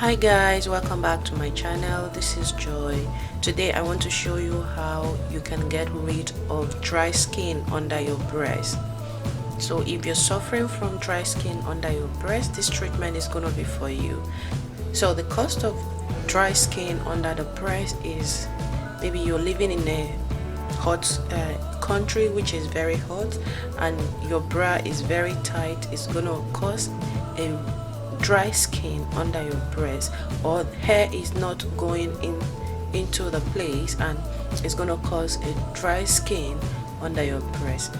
Hi guys, welcome back to my channel. This is Joy. Today I want to show you how you can get rid of dry skin under your breast. So if you're suffering from dry skin under your breast, this treatment is going to be for you. So the cost of dry skin under the breast is, maybe you're living in a hot country which is very hot and your bra is very tight. It's going to cause a dry skin under your breast, or hair is not going into the place and it's going to cause a dry skin under your breast.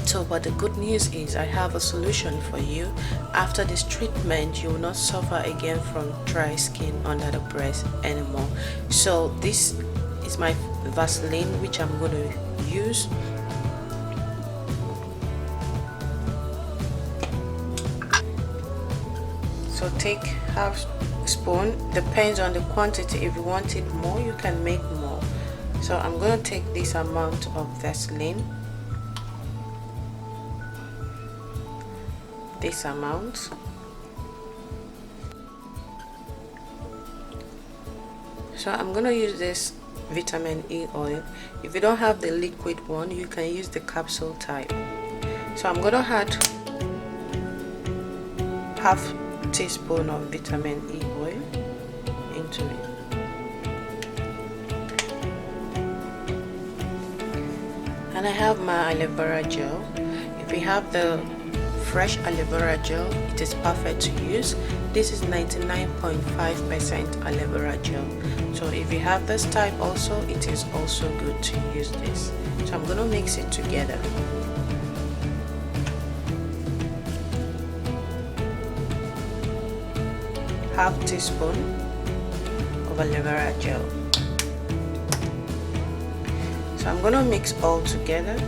So but the good news is I have a solution for you. After this treatment, you will not suffer again from dry skin under the breast anymore. So this is my Vaseline which I'm going to use. So take half spoon, depends on the quantity. If you want it more, you can make more. So I'm going to take this amount of Vaseline, this amount. So I'm going to use this vitamin E oil. If you don't have the liquid one, you can use the capsule type. So I'm going to add half teaspoon of vitamin E oil into it. And I have my aloe vera gel. If you have the fresh aloe vera gel, it is perfect to use. This is 99.5% aloe vera gel. So if you have this type also, it is also good to use this. So I'm going to mix it together. Half teaspoon of aloe vera gel. So I'm going to mix all together.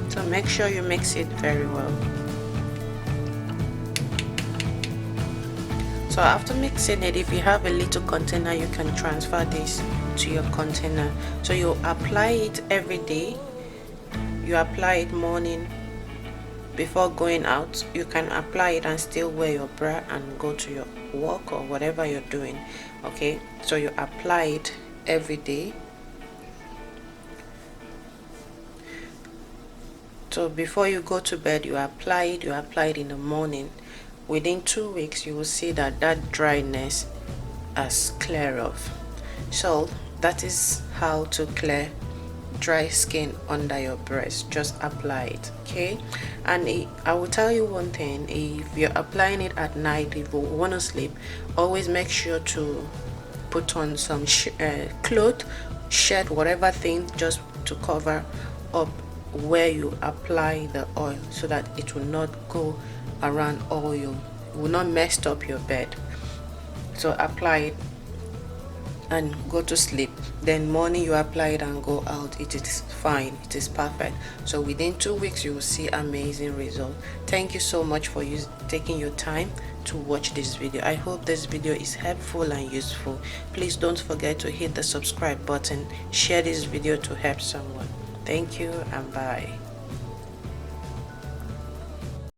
So make sure you mix it very well. So after mixing it, if you have a little container, you can transfer this to your container. So you apply it every day. You apply it morning before going out. You can apply it and still wear your bra and go to your work or whatever you're doing. Okay, so you apply it every day. So before you go to bed, you apply it in the morning. Within 2 weeks, you will see that dryness has cleared off. So that is how to clear dry skin under your breast. Just apply it, okay? And I will tell you one thing: if you're applying it at night, if you want to sleep, always make sure to put on some cloth, shirt, whatever thing, just to cover up where you apply the oil, so that it will not go around oil, will not mess up your bed. So apply it and go to sleep. Then morning you apply it and go out. It is fine, it is perfect. So within 2 weeks you will see amazing result. Thank you so much for taking your time to watch this video. I hope this video is helpful and useful. Please don't forget to hit the subscribe button, share this video to help someone. Thank you and bye.